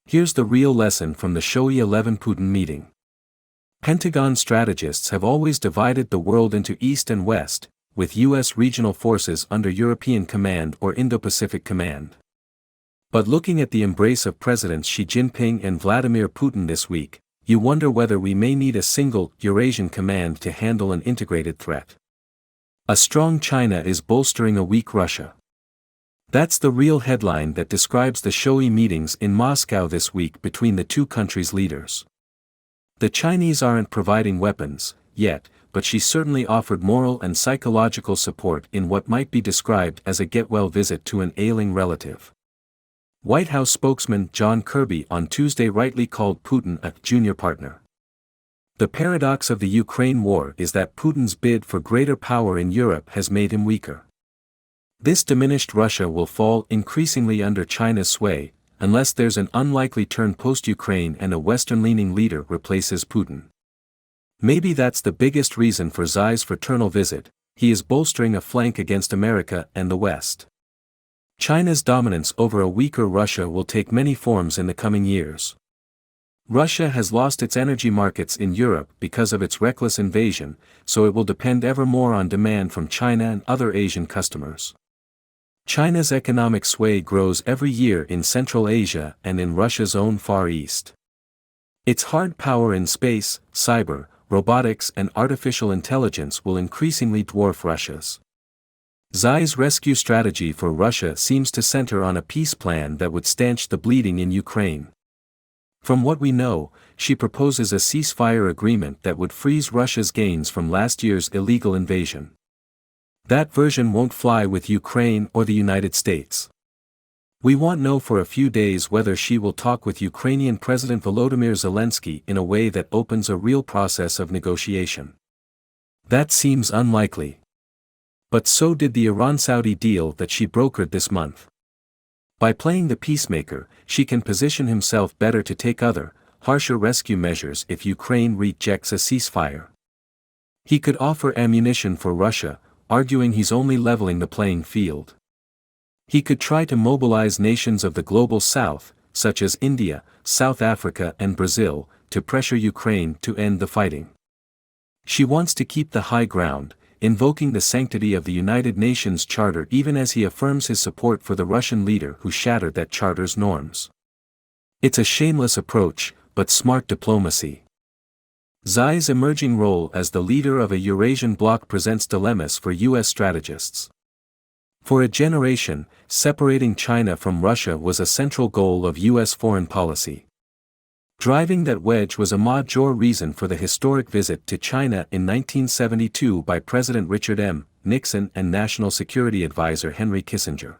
Here's the real lesson from the SHOWY XI-Putin meeting. Pentagon strategists have always divided the world into East and West, with U.S. regional forces under European Command or Indo-Pacific Command. But looking at the embrace of Presidents Xi Jinping and Vladimir Putin this week, you wonder whether we may need a single Eurasian Command to handle an integrated threat. A strong China is bolstering a weak Russia. That's the real headline that describes the showy meetings in Moscow this week between the two countries' leaders. The Chinese aren't providing weapons, yet, but she certainly offered moral and psychological support in what might be described as a get-well visit to an ailing relative. White House spokesman John Kirby on Tuesday rightly called Putin a junior partner. The paradox of the Ukraine war is that Putin's bid for greater power in Europe has made him weaker. This diminished Russia will fall increasingly under China's sway, unless there's an unlikely turn post-Ukraine and a Western-leaning leader replaces Putin. Maybe that's the biggest reason for Xi's fraternal visit. He is bolstering a flank against America and the West. China's dominance over a weaker Russia will take many forms in the coming years. Russia has lost its energy markets in Europe because of its reckless invasion, so it will depend ever more on demand from China and other Asian customers. China's economic sway grows every year in Central Asia and in Russia's own Far East. Its hard power in space, cyber, robotics and artificial intelligence will increasingly dwarf Russia's. Xi's rescue strategy for Russia seems to center on a peace plan that would stanch the bleeding in Ukraine. From what we know, she proposes a ceasefire agreement that would freeze Russia's gains from last year's illegal invasion. That version won't fly with Ukraine or the United States. We won't know for a few days whether she will talk with Ukrainian President Volodymyr Zelensky in a way that opens a real process of negotiation. That seems unlikely. But so did the Iran-Saudi deal that she brokered this month. By playing the peacemaker, she can position himself better to take other, harsher rescue measures if Ukraine rejects a ceasefire. He could offer ammunition for Russia, arguing he's only leveling the playing field. He could try to mobilize nations of the global south, such as India, South Africa and Brazil, to pressure Ukraine to end the fighting. She wants to keep the high ground, invoking the sanctity of the United Nations Charter even as he affirms his support for the Russian leader who shattered that charter's norms. It's a shameless approach, but smart diplomacy. Xi's emerging role as the leader of a Eurasian bloc presents dilemmas for U.S. strategists. For a generation, separating China from Russia was a central goal of U.S. foreign policy. Driving that wedge was a major reason for the historic visit to China in 1972 by President Richard M. Nixon and National Security Advisor Henry Kissinger.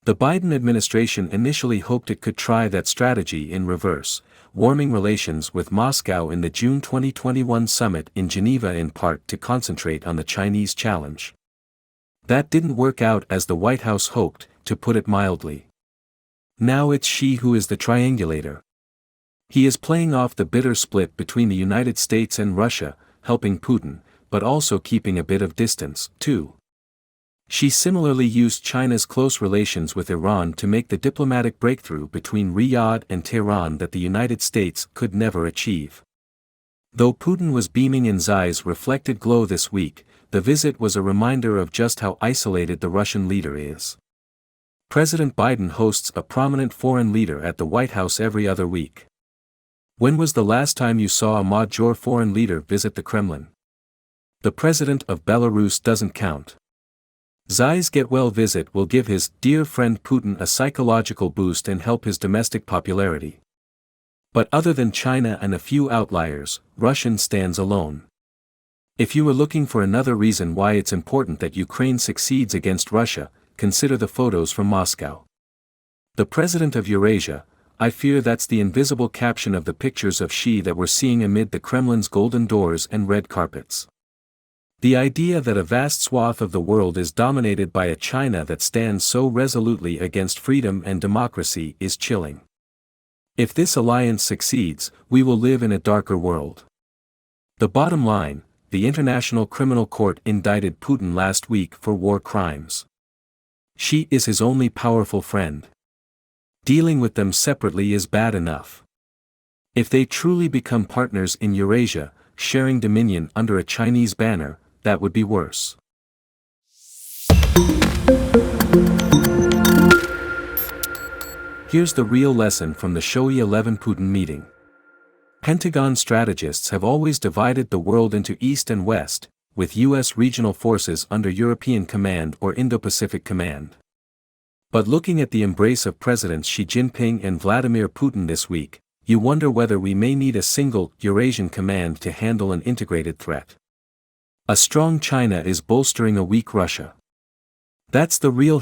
The Biden administration initially hoped it could try that strategy in reverse, warming relations with Moscow in the June 2021 summit in Geneva in part to concentrate on the Chinese challenge. That didn't work out as the White House hoped, to put it mildly. Now it's Xi who is the triangulator. He is playing off the bitter split between the United States and Russia, helping Putin, but also keeping a bit of distance, too. Xi similarly used China's close relations with Iran to make the diplomatic breakthrough between Riyadh and Tehran that the United States could never achieve. Though Putin was beaming in Xi's reflected glow this week, the visit was a reminder of just how isolated the Russian leader is. President Biden hosts a prominent foreign leader at the White House every other week. When was the last time you saw a major foreign leader visit the Kremlin? The president of Belarus doesn't count. Xi's get-well visit will give his dear friend Putin a psychological boost and help his domestic popularity. But other than China and a few outliers, Russia stands alone. If you were looking for another reason why it's important that Ukraine succeeds against Russia, consider the photos from Moscow. The president of Eurasia, I fear that's the invisible caption of the pictures of Xi that we're seeing amid the Kremlin's golden doors and red carpets. The idea that a vast swath of the world is dominated by a China that stands so resolutely against freedom and democracy is chilling. If this alliance succeeds, we will live in a darker world. The bottom line, the International Criminal Court indicted Putin last week for war crimes. Xi is his only powerful friend. Dealing with them separately is bad enough. If they truly become partners in Eurasia, sharing dominion under a Chinese banner, that would be worse. Here's the real lesson from the SHOWY XI-Putin meeting. Pentagon strategists have always divided the world into East and West, with U.S. regional forces under European Command or Indo-Pacific Command. But looking at the embrace of Presidents Xi Jinping and Vladimir Putin this week, you wonder whether we may need a single Eurasian Command to handle an integrated threat. A strong China is bolstering a weak Russia. That's the real